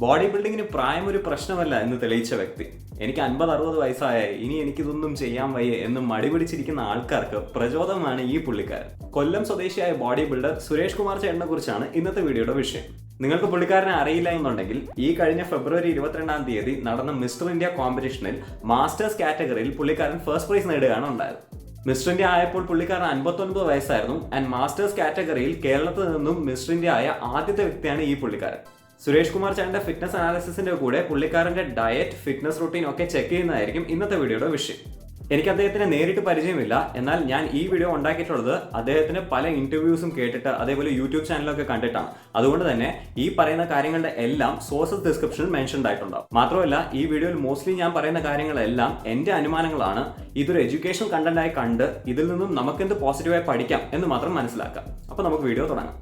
Body ബിൽഡിങ്ങിന് പ്രായം ഒരു പ്രശ്നമല്ല എന്ന് തെളിയിച്ച വ്യക്തി. എനിക്ക് 50-60 വയസ്സായ ഇനി എനിക്കിതൊന്നും ചെയ്യാൻ വയ്യ എന്ന് മടി പിടിച്ചിരിക്കുന്ന ആൾക്കാർക്ക് പ്രചോദനമാണ് ഈ പുള്ളിക്കാരൻ. കൊല്ലം സ്വദേശിയായ ബോഡി ബിൽഡർ സുരേഷ് കുമാർ ചേട്ടനെ കുറിച്ചാണ് ഇന്നത്തെ വീഡിയോയുടെ വിഷയം. നിങ്ങൾക്ക് പുള്ളിക്കാരനെ അറിയില്ല എന്നുണ്ടെങ്കിൽ ഈ കഴിഞ്ഞ ഫെബ്രുവരി 22-ാം തീയതി നടന്ന മിസ്റ്റർ ഇന്ത്യ കോമ്പറ്റീഷനിൽ മാസ്റ്റേഴ്സ് കാറ്റഗറിയിൽ പുള്ളിക്കാരൻ ഫസ്റ്റ് പ്രൈസ് നേടുകയാണ് ഉണ്ടായത്. മിസ്റ്റർ ഇന്ത്യ ആയപ്പോൾ പുള്ളിക്കാരൻ 59 വയസ്സായിരുന്നു. ആൻഡ് മാസ്റ്റേഴ്സ് കാറ്റഗറിയിൽ കേരളത്തിൽ നിന്നും മിസ്റ്റർ ഇന്ത്യ ആയ ആദ്യത്തെ വ്യക്തിയാണ് ഈ പുള്ളിക്കാരൻ. സുരേഷ് കുമാർ ചേട്ടന്റെ ഫിറ്റ്നസ് അനാലിസിസിന്റെ കൂടെ പുള്ളിക്കാരന്റെ ഡയറ്റ്, ഫിറ്റ്നസ് റൂട്ടീൻ ഒക്കെ ചെക്ക് ചെയ്യുന്നതായിരിക്കും ഇന്നത്തെ വീഡിയോയുടെ വിഷയം. എനിക്ക് അദ്ദേഹത്തിന് നേരിട്ട് പരിചയമില്ല. എന്നാൽ ഞാൻ ഈ വീഡിയോ ഉണ്ടാക്കിയിട്ടുള്ളത് അദ്ദേഹത്തിന് പല ഇന്റർവ്യൂസും കേട്ടിട്ട് അതേപോലെ യൂട്യൂബ് ചാനലൊക്കെ കണ്ടിട്ടാണ്. അതുകൊണ്ട് തന്നെ ഈ പറയുന്ന കാര്യങ്ങളുടെ എല്ലാം സോഴ്സസ് ഡിസ്ക്രിപ്ഷനിൽ മെൻഷൻഡ് ആയിട്ടുണ്ടാവും. മാത്രമല്ല ഈ വീഡിയോയിൽ മോസ്റ്റ്ലി ഞാൻ പറയുന്ന കാര്യങ്ങളെല്ലാം എന്റെ അനുമാനങ്ങളാണ്. ഇതൊരു എഡ്യൂക്കേഷൻ കണ്ടന്റ് ആയി കണ്ട് ഇതിൽ നിന്നും നമുക്കെന്ത് പോസിറ്റീവായി പഠിക്കാം എന്ന് മാത്രം മനസ്സിലാക്കാം. അപ്പൊ നമുക്ക് വീഡിയോ തുടങ്ങാം.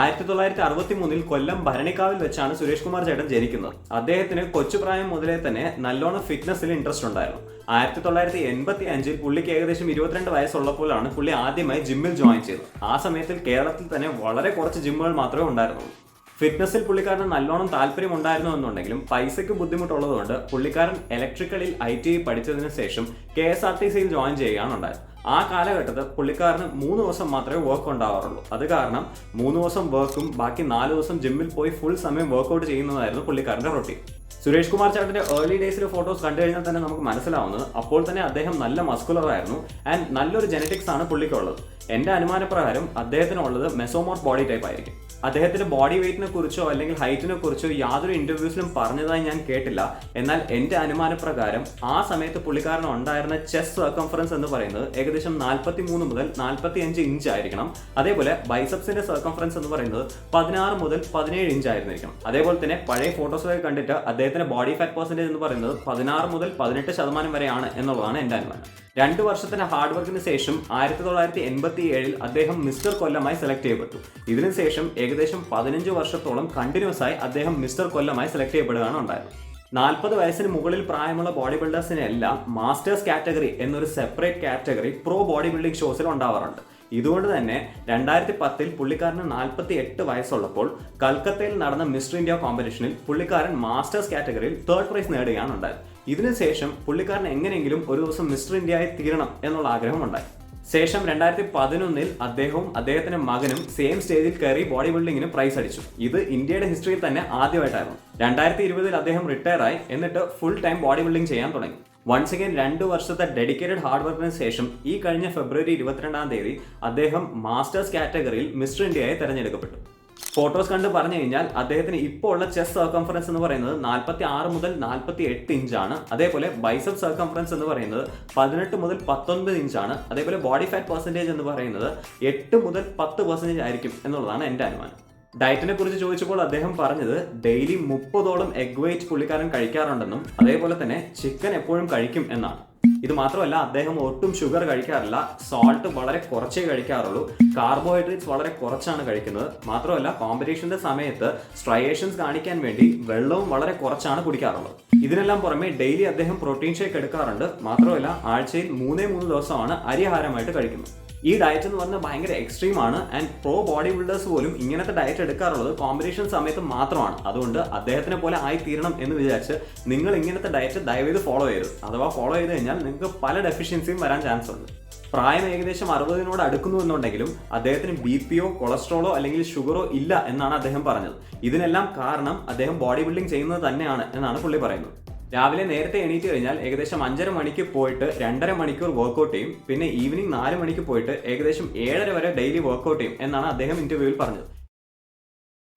1963 കൊല്ലം ഭരണിക്കാവിൽ വെച്ചാണ് സുരേഷ് കുമാർ ചേട്ടൻ ജനിക്കുന്നത്. അദ്ദേഹത്തിന് കൊച്ചുപ്രായം മുതലേ തന്നെ നല്ലോണം ഫിറ്റ്നസ്സിൽ ഇൻട്രസ്റ്റ് ഉണ്ടായിരുന്നു. 1985 പുള്ളിക്ക് ഏകദേശം 22 വയസ്സുള്ളപ്പോഴാണ് പുള്ളി ആദ്യമായി ജിമ്മിൽ ജോയിൻ ചെയ്തത്. ആ സമയത്തിൽ കേരളത്തിൽ തന്നെ വളരെ കുറച്ച് ജിമ്മുകൾ മാത്രമേ ഉണ്ടായിരുന്നുള്ളൂ. ഫിറ്റ്നസ്സിൽ പുള്ളിക്കാരന് നല്ലോണം താല്പര്യം ഉണ്ടായിരുന്നു എന്നുണ്ടെങ്കിലും പൈസയ്ക്ക് ബുദ്ധിമുട്ടുള്ളതുകൊണ്ട് പുള്ളിക്കാരൻ ഇലക്ട്രിക്കലിൽ ITI പഠിച്ചതിന് ശേഷം KSRTCയിൽ ജോയിൻ ചെയ്യുകയാണ് ഉണ്ടായത്. ആ കാലഘട്ടത്തിൽ പുള്ളിക്കാരന് 3 ദിവസം മാത്രമേ വർക്ക് ഉണ്ടാവാറുള്ളൂ. അത് കാരണം 3 ദിവസം വർക്കും ബാക്കി 4 ദിവസം ജിമ്മിൽ പോയി ഫുൾ സമയം വർക്കൗട്ട് ചെയ്യുന്നതായിരുന്നു പുള്ളിക്കാരന്റെ റൊട്ടീൻ. സുരേഷ് കുമാർ ചേട്ടന്റെ ഏർലി ഡേയ്സിലെ ഫോട്ടോസ് കണ്ടു കഴിഞ്ഞാൽ തന്നെ നമുക്ക് മനസ്സിലാവുന്നത് അപ്പോൾ തന്നെ അദ്ദേഹം നല്ല മസ്കുലർ ആയിരുന്നു. ആൻഡ് നല്ലൊരു ജെനറ്റിക്സ് ആണ് പുള്ളിക്കുള്ളത്. എന്റെ അനുമാനപ്രകാരം അദ്ദേഹത്തിനുള്ളത് മെസോമോർഫ് ബോഡി ടൈപ്പ് ആയിരിക്കും. അദ്ദേഹത്തിന്റെ ബോഡി വെയിറ്റിനെ കുറിച്ചോ അല്ലെങ്കിൽ ഹൈറ്റിനെ കുറിച്ചോ യാതൊരു ഇന്റർവ്യൂസിലും പറഞ്ഞതായി ഞാൻ കേട്ടില്ല. എന്നാൽ എന്റെ അനുമാനപ്രകാരം ആ സമയത്ത് പുള്ളിക്കാരന് ഉണ്ടായിരുന്ന ചെസ്റ്റ് സർക്കംഫറൻസ് എന്ന് പറയുന്നത് ഏകദേശം 43 മുതൽ 45 ഇഞ്ച് ആയിരിക്കണം. അതേപോലെ ബൈസെപ്സിന്റെ സർക്കംഫറൻസ് എന്ന് പറയുന്നത് 16 മുതൽ 17 ഇഞ്ച് ആയിരുന്നിരിക്കണം. അതേപോലെ തന്നെ പഴയ ഫോട്ടോസൊക്കെ കണ്ടിട്ട് അദ്ദേഹത്തിന്റെ ബോഡി ഫാറ്റ് പെർസെന്റേജ് എന്ന് പറയുന്നത് 16 മുതൽ 18% വരെയാണ് എന്നുള്ളതാണ് എന്റെ അനുമാനം. 2 വർഷത്തിന്റെ ഹാർഡ് വർക്കിന് ശേഷം 1987 അദ്ദേഹം മിസ്റ്റർ കൊല്ലമായി സെലക്ട് ചെയ്യപ്പെട്ടു. ഇതിനുശേഷം ഏകദേശം 15 വർഷത്തോളം കണ്ടിന്യൂസ് ആയി അദ്ദേഹം മിസ്റ്റർ കൊല്ലമായി സെലക്ട് ചെയ്യപ്പെടുകയാണ് ഉണ്ടായത്. 40 വയസ്സിന് മുകളിൽ പ്രായമുള്ള ബോഡി ബിൽഡേഴ്സിനെ എല്ലാം മാസ്റ്റേഴ്സ് കാറ്റഗറി എന്നൊരു separate category pro body building ഷോസിൽ ഉണ്ടാവാറുണ്ട്. ഇതുകൊണ്ട് തന്നെ 2010 പുള്ളിക്കാരന് 48 വയസ്സുള്ളപ്പോൾ കൽക്കത്തയിൽ നടന്ന മിസ്റ്റർ ഇന്ത്യ കോമ്പറ്റീഷനിൽ പുള്ളിക്കാരൻ മാസ്റ്റേഴ്സ് കാറ്റഗറിയിൽ 3rd പ്രൈസ് നേടുകയാണ് ഉണ്ടായത്. ഇതിനുശേഷം പുള്ളിക്കാരൻ എങ്ങനെയെങ്കിലും ഒരു ദിവസം മിസ്റ്റർ ഇന്ത്യയായി തീരണം എന്നുള്ള ആഗ്രഹം ഉണ്ടായി. ശേഷം 2011 അദ്ദേഹവും അദ്ദേഹത്തിന്റെ മകനും സെയിം സ്റ്റേജിൽ കയറി ബോഡി ബിൽഡിങ്ങിന് പ്രൈസ് അടിച്ചു. ഇത് ഇന്ത്യയുടെ ഹിസ്റ്ററിയിൽ തന്നെ ആദ്യമായിട്ടായിരുന്നു. 2020 അദ്ദേഹം റിട്ടയർ ആയി. എന്നിട്ട് ഫുൾ ടൈം ബോഡി ബിൽഡിംഗ് ചെയ്യാൻ തുടങ്ങി. വൺസ് അഗൈൻ 2 വർഷത്തെ ഡെഡിക്കേറ്റഡ് ഹാർഡ് വർക്കിന് ശേഷം ഈ കഴിഞ്ഞ ഫെബ്രുവരി 22-ാം തീയതി അദ്ദേഹം മാസ്റ്റേഴ്സ് കാറ്റഗറിയിൽ മിസ്റ്റർ ഇന്ത്യയായി തെരഞ്ഞെടുക്കപ്പെട്ടു. ഫോട്ടോസ് കണ്ട് പറഞ്ഞു കഴിഞ്ഞാൽ അദ്ദേഹത്തിന് ഇപ്പോൾ ഉള്ള ചെസ്റ്റ് സർക്കംഫറൻസ് എന്ന് പറയുന്നത് 46 മുതൽ 48 ഇഞ്ചാണ്. അതേപോലെ ബൈസെപ്സ് സർക്കംഫറൻസ് എന്ന് പറയുന്നത് 18 മുതൽ 19 ഇഞ്ചാണ്. അതേപോലെ ബോഡി ഫാറ്റ് പെർസെന്റേജ് എന്ന് പറയുന്നത് 8 മുതൽ 10% ആയിരിക്കും എന്നുള്ളതാണ് എൻ്റെ അനുമാനം. ഡയറ്റിനെ കുറിച്ച് ചോദിച്ചപ്പോൾ അദ്ദേഹം പറഞ്ഞത് ഡെയിലി 30ഓളം എഗ് വെയിറ്റ് പുള്ളിക്കാരൻ കഴിക്കാറുണ്ടെന്നും അതേപോലെ തന്നെ ചിക്കൻ എപ്പോഴും കഴിക്കും എന്നാണ്. ഇത് മാത്രമല്ല അദ്ദേഹം ഒട്ടും ഷുഗർ കഴിക്കാറില്ല. സോൾട്ട് വളരെ കുറച്ചേ കഴിക്കാറുള്ളൂ. കാർബോഹൈഡ്രേറ്റ്സ് വളരെ കുറച്ചാണ് കഴിക്കുന്നത്. മാത്രമല്ല കോമ്പറ്റീഷന്റെ സമയത്ത് സ്ട്രയേഷൻസ് കാണിക്കാൻ വേണ്ടി വെള്ളവും വളരെ കുറച്ചാണ് കുടിക്കാറുള്ളത്. ഇതിനെല്ലാം പുറമെ ഡെയിലി അദ്ദേഹം പ്രോട്ടീൻ ഷേക്ക് എടുക്കാറുണ്ട്. മാത്രമല്ല ആഴ്ചയിൽ 3 ദിവസമാണ് അരിയാഹാരമായിട്ട് കഴിക്കുന്നത്. ഈ ഡയറ്റ് എന്ന് പറഞ്ഞാൽ ഭയങ്കര എക്സ്ട്രീം ആണ്. ആൻഡ് പ്രോ ബോഡി ബിൽഡേഴ്സ് പോലും ഇങ്ങനത്തെ ഡയറ്റ് എടുക്കാറുള്ളത് കോമ്പറ്റീഷൻ സമയത്ത് മാത്രമാണ്. അതുകൊണ്ട് അദ്ദേഹത്തിനെ പോലെ ആയി തീരണം എന്ന് വിചാരിച്ച് നിങ്ങൾ ഇങ്ങനത്തെ ഡയറ്റ് ദയവേത് ഫോളോ ചെയ്യരുത്. അഥവാ ഫോളോ ചെയ്ത് കഴിഞ്ഞാൽ നിങ്ങൾക്ക് പല ഡെഫിഷ്യൻസിയും വരാൻ ചാൻസ് ഉണ്ട്. പ്രായം ഏകദേശം 60-നോട് അടുക്കുന്നു എന്നുണ്ടെങ്കിലും അദ്ദേഹത്തിന് BPയോ കൊളസ്ട്രോളോ അല്ലെങ്കിൽ ഷുഗറോ ഇല്ല എന്നാണ് അദ്ദേഹം പറഞ്ഞത്. ഇതിനെല്ലാം കാരണം അദ്ദേഹം ബോഡി ബിൽഡിംഗ് ചെയ്യുന്നത് തന്നെയാണ് എന്നാണ് പുള്ളി പറയുന്നത്. രാവിലെ നേരത്തെ എണീറ്റ് കഴിഞ്ഞാൽ ഏകദേശം 5:30 മണിക്ക് പോയിട്ട് 2.5 മണിക്കൂർ വർക്കൗട്ട് ചെയ്യും. പിന്നെ ഈവനിങ് 4 മണിക്ക് പോയിട്ട് ഏകദേശം 7:30 വരെ ഡെയിലി വർക്കൗട്ട് ചെയ്യും എന്നാണ് അദ്ദേഹം ഇന്റർവ്യൂവിൽ പറഞ്ഞത്.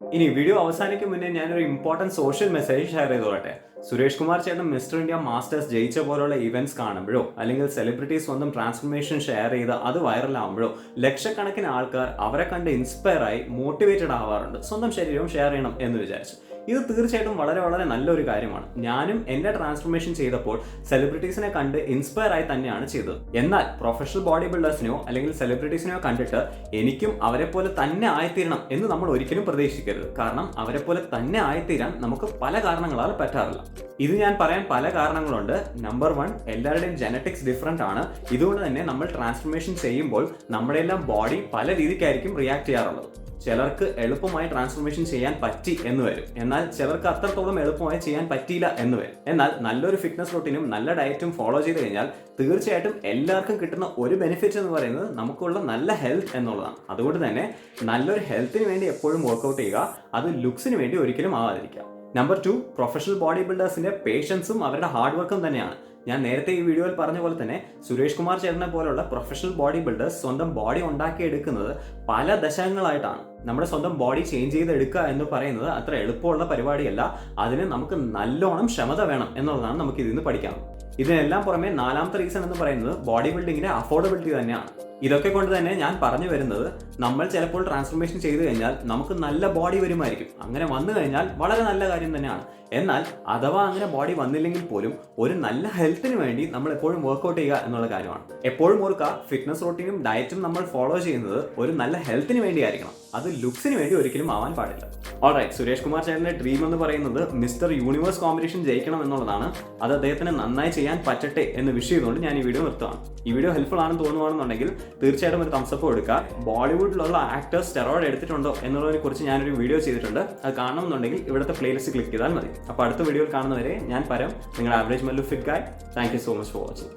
ഇനി വീഡിയോ അവസാനിക്കും മുന്നേ ഞാനൊരു ഇമ്പോർട്ടൻറ്റ് സോഷ്യൽ മെസ്സേജ് ഷെയർ ചെയ്തോളട്ടെ. സുരേഷ് കുമാർ ചേട്ടൻ മിസ്റ്റർ ഇന്ത്യ മാസ്റ്റേഴ്സ് ജയിച്ച പോലുള്ള ഇവന്റ്സ് കാണുമ്പോഴോ അല്ലെങ്കിൽ സെലിബ്രിറ്റീസ് സ്വന്തം ട്രാൻസ്ഫർമേഷൻ ഷെയർ ചെയ്ത് അത് വൈറലാകുമ്പോഴോ ലക്ഷക്കണക്കിന് ആൾക്കാർ അവരെ കണ്ട് ഇൻസ്പയർ ആയി മോട്ടിവേറ്റഡ് ആവാറുണ്ട് സ്വന്തം ശരീരവും ഷെയർ ചെയ്യണം എന്ന് വിചാരിച്ചു. ഇത് തീർച്ചയായിട്ടും വളരെ വളരെ നല്ലൊരു കാര്യമാണ്. ഞാനും എൻ്റെ ട്രാൻസ്ഫർമേഷൻ ചെയ്തപ്പോൾ സെലിബ്രിറ്റീസിനെ കണ്ട് ഇൻസ്പയർ ആയി തന്നെയാണ് ചെയ്തത്. എന്നാൽ പ്രൊഫഷണൽ ബോഡി ബിൽഡേഴ്സിനെയോ അല്ലെങ്കിൽ സെലിബ്രിറ്റീസിനെയോ കണ്ടിട്ട് എനിക്കും അവരെ പോലെ തന്നെ ആയിത്തീരണം എന്ന് നമ്മൾ ഒരിക്കലും പ്രതീക്ഷിക്കരുത്. കാരണം അവരെ പോലെ തന്നെ ആയിത്തീരാൻ നമുക്ക് പല കാരണങ്ങളാൽ പറ്റാറില്ല. ഇത് ഞാൻ പറയാൻ പല കാരണങ്ങളുണ്ട്. നമ്പർ 1, എല്ലാവരുടെയും ജെനറ്റിക്സ് ഡിഫറെന്റ് ആണ്. ഇതുകൊണ്ട് തന്നെ നമ്മൾ ട്രാൻസ്ഫർമേഷൻ ചെയ്യുമ്പോൾ നമ്മുടെ എല്ലാം ബോഡി പല രീതിക്കായിരിക്കും റിയാക്ട് ചെയ്യാറുള്ളത്. ചിലർക്ക് എളുപ്പമായി ട്രാൻസ്ഫോർമേഷൻ ചെയ്യാൻ പറ്റി എന്ന് വരും, എന്നാൽ ചിലർക്ക് അത്രത്തോളം എളുപ്പമായി ചെയ്യാൻ പറ്റിയില്ല എന്ന് വരും. എന്നാൽ നല്ലൊരു ഫിറ്റ്നസ് റൂട്ടീനും നല്ല ഡയറ്റും ഫോളോ ചെയ്ത് കഴിഞ്ഞാൽ തീർച്ചയായിട്ടും എല്ലാവർക്കും കിട്ടുന്ന ഒരു ബെനിഫിറ്റ് എന്ന് പറയുന്നത് നമുക്കുള്ള നല്ല ഹെൽത്ത് എന്നുള്ളതാണ്. അതുകൊണ്ട് തന്നെ നല്ലൊരു ഹെൽത്തിന് വേണ്ടി എപ്പോഴും വർക്കൗട്ട് ചെയ്യുക, അത് ലുക്സിന് വേണ്ടി ഒരിക്കലും ആവാതിരിക്കുക. നമ്പർ 2, പ്രൊഫഷണൽ ബോഡി ബിൽഡേഴ്സിന്റെ പേഷ്യൻസും അവരുടെ ഹാർഡ് വർക്കും തന്നെയാണ്. ഞാൻ നേരത്തെ ഈ വീഡിയോയിൽ പറഞ്ഞ പോലെ തന്നെ സുരേഷ് കുമാർ ചേട്ടനെ പോലുള്ള പ്രൊഫഷണൽ ബോഡി ബിൽഡേഴ്സ് സ്വന്തം ബോഡി ഉണ്ടാക്കിയെടുക്കുന്നത് പല ദശകങ്ങളായിട്ടാണ്. നമ്മുടെ സ്വന്തം ബോഡി ചേഞ്ച് ചെയ്തെടുക്കുക എന്ന് പറയുന്നത് അത്ര എളുപ്പമുള്ള പരിപാടിയല്ല. അതിന് നമുക്ക് നല്ലോണം ക്ഷമത വേണം എന്നുള്ളതാണ് നമുക്ക് ഇതിൽ നിന്ന് പഠിക്കാം. ഇതിനെല്ലാം പുറമെ 4ാമത്തെ റീസൺ എന്ന് പറയുന്നത് ബോഡി ബിൽഡിങ്ങിന്റെ അഫോർഡബിലിറ്റി തന്നെയാണ്. ഇതൊക്കെ കൊണ്ട് തന്നെ ഞാൻ പറഞ്ഞു വരുന്നത്, നമ്മൾ ചിലപ്പോൾ ട്രാൻസ്ഫോർമേഷൻ ചെയ്തു കഴിഞ്ഞാൽ നമുക്ക് നല്ല ബോഡി വരുമായിരിക്കും. അങ്ങനെ വന്നു കഴിഞ്ഞാൽ വളരെ നല്ല കാര്യം തന്നെയാണ്. എന്നാൽ അഥവാ അങ്ങനെ ബോഡി വന്നില്ലെങ്കിൽ പോലും ഒരു നല്ല ഹെൽത്തിന് വേണ്ടി നമ്മൾ എപ്പോഴും വർക്കൗട്ട് ചെയ്യുക എന്നുള്ള കാര്യമാണ്. എപ്പോഴും ഓർക്കുക, ഫിറ്റ്നസ് റൂട്ടീനും ഡയറ്റും നമ്മൾ ഫോളോ ചെയ്യുന്നത് ഒരു നല്ല ഹെൽത്തിന് വേണ്ടിയായിരിക്കണം, അത് ലുക്സിന് വേണ്ടി ഒരിക്കലും ആവാൻ പാടില്ല. ഓൾറൈറ്റ്, സുരേഷ് കുമാർ ചേട്ടന്റെ ഡ്രീം എന്ന് പറയുന്നത് മിസ്റ്റർ യൂണിവേഴ്സ് കോമ്പറ്റീഷൻ ജയിക്കണം എന്നുള്ളതാണ്. അത് അദ്ദേഹത്തിന് നന്നായി ചെയ്യാൻ പറ്റട്ടെ എന്ന് വിഷ് ചെയ്തുകൊണ്ട് ഞാൻ ഈ വീഡിയോ നിർത്തുകയാണ്. ഈ വീഡിയോ ഹെൽപ്ഫുൾ ആണെന്ന് തോന്നുവാണെന്നുണ്ടെങ്കിൽ തീർച്ചയായിട്ടും ഒരു തംസപ്പ് കൊടുക്കുക. ബോളിവുഡിലുള്ള ആക്ടേഴ്സ് സ്റ്റെറോയിഡ് എടുത്തിട്ടുണ്ടോ എന്നുള്ളതിനെ കുറിച്ച് ഞാനൊരു വീഡിയോ ചെയ്തിട്ടുണ്ട്. അത് കാണണമെന്നുണ്ടെങ്കിൽ ഇവിടുത്തെ പ്ലേലിസ്റ്റ് ക്ലിക്ക് ചെയ്താൽ മതി. അപ്പോൾ അടുത്ത വീഡിയോയിൽ കാണുന്നവരെ ഞാൻ പരം, നിങ്ങളുടെ average Mallu fit guy. Thank you so much for watching.